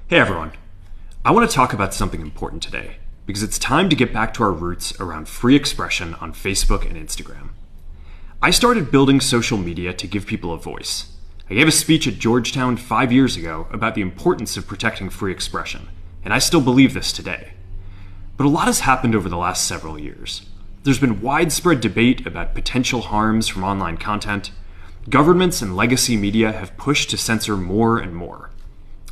Hey everyone. I want to talk about something important today because it's time to get back to our roots around free expression on Facebook and Instagram. I started building social media to give people a voice. I gave a speech at Georgetown 5 years ago about the importance of protecting free expression, and I still believe this today. But a lot has happened over the last several years. There's been widespread debate about potential harms from online content. Governments and legacy media have pushed to censor more and more.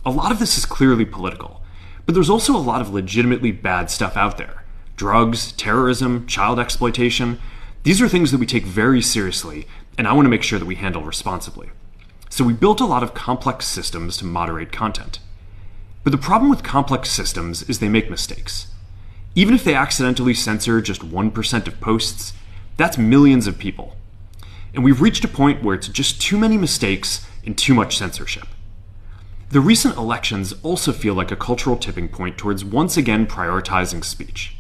A lot of this is clearly political, but there's also a lot of legitimately bad stuff out there. Drugs, terrorism, child exploitation. These are things that we take very seriously, and I want to make sure that we handle responsibly. So we built a lot of complex systems to moderate content. But the problem with complex systems is they make mistakes. Even if they accidentally censor just 1% of posts, that's millions of people. And we've reached a point where it's just too many mistakes and too much censorship. The recent elections also feel like a cultural tipping point towards once again prioritizing speech.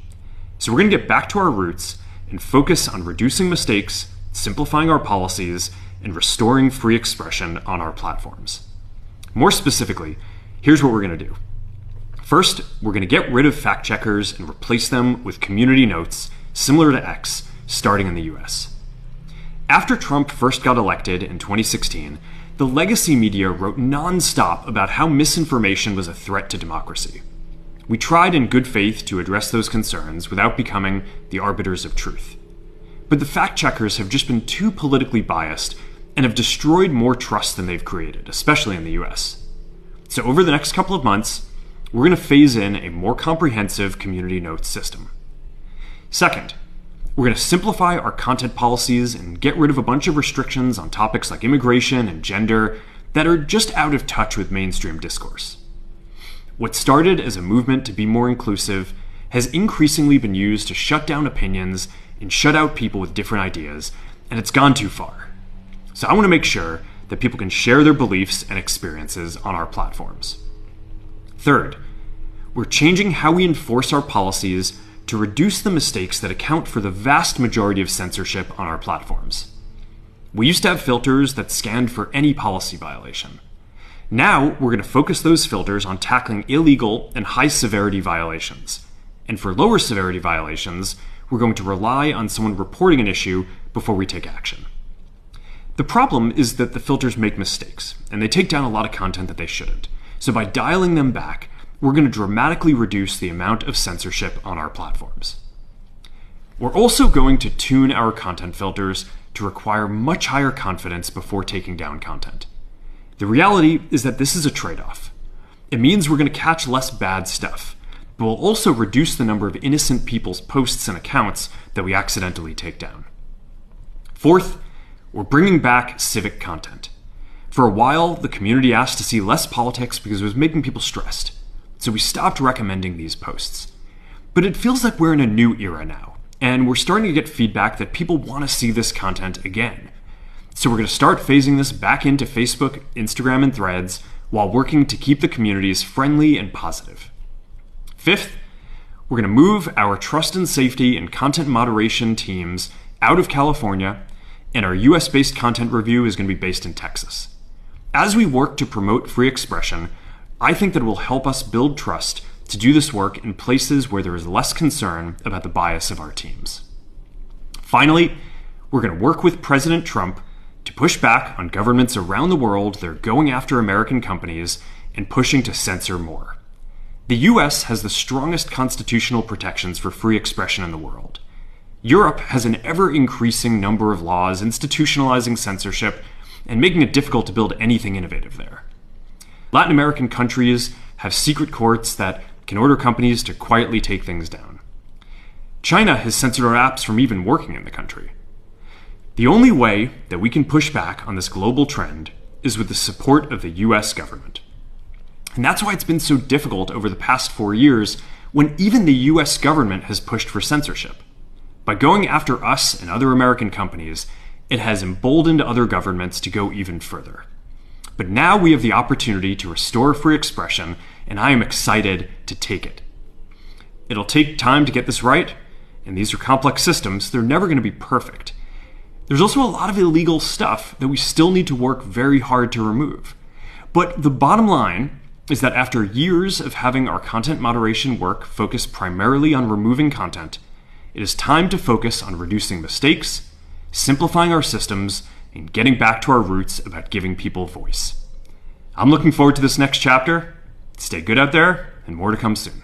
So we're going to get back to our roots and focus on reducing mistakes, simplifying our policies, and restoring free expression on our platforms. More specifically, here's what we're going to do. First, we're going to get rid of fact checkers and replace them with community notes similar to X, starting in the US. After Trump first got elected in 2016, the legacy media wrote non-stop about how misinformation was a threat to democracy. We tried in good faith to address those concerns without becoming the arbiters of truth. But the fact-checkers have just been too politically biased and have destroyed more trust than they've created, especially in the US. So over the next couple of months, we're going to phase in a more comprehensive community notes system. Second, we're going to simplify our content policies and get rid of a bunch of restrictions on topics like immigration and gender that are just out of touch with mainstream discourse. What started as a movement to be more inclusive has increasingly been used to shut down opinions and shut out people with different ideas, and it's gone too far. So I want to make sure that people can share their beliefs and experiences on our platforms. Third, we're changing how we enforce our policies to reduce the mistakes that account for the vast majority of censorship on our platforms. We used to have filters that scanned for any policy violation. Now, we're going to focus those filters on tackling illegal and high-severity violations. And for lower severity violations, we're going to rely on someone reporting an issue before we take action. The problem is that the filters make mistakes, and they take down a lot of content that they shouldn't. So by dialing them back, we're going to dramatically reduce the amount of censorship on our platforms. We're also going to tune our content filters to require much higher confidence before taking down content. The reality is that this is a trade-off. It means we're going to catch less bad stuff, but we'll also reduce the number of innocent people's posts and accounts that we accidentally take down. Fourth, we're bringing back civic content. For a while, the community asked to see less politics because it was making people stressed. So we stopped recommending these posts. But it feels like we're in a new era now, and we're starting to get feedback that people want to see this content again. So we're going to start phasing this back into Facebook, Instagram, and Threads while working to keep the communities friendly and positive. Fifth, we're going to move our trust and safety and content moderation teams out of California, and our US-based content review is going to be based in Texas. As we work to promote free expression, I think that it will help us build trust to do this work in places where there is less concern about the bias of our teams. Finally, we're going to work with President Trump to push back on governments around the world that are going after American companies and pushing to censor more. The US has the strongest constitutional protections for free expression in the world. Europe has an ever-increasing number of laws institutionalizing censorship and making it difficult to build anything innovative there. Latin American countries have secret courts that can order companies to quietly take things down. China has censored our apps from even working in the country. The only way that we can push back on this global trend is with the support of the US government. And that's why it's been so difficult over the past 4 years when even the US government has pushed for censorship. By going after us and other American companies, it has emboldened other governments to go even further. But now we have the opportunity to restore free expression, and I am excited to take it. It'll take time to get this right, and these are complex systems. They're never going to be perfect. There's also a lot of illegal stuff that we still need to work very hard to remove. But the bottom line is that after years of having our content moderation work focus primarily on removing content, it is time to focus on reducing mistakes, simplifying our systems, and getting back to our roots about giving people voice. I'm looking forward to this next chapter. Stay good out there, and more to come soon.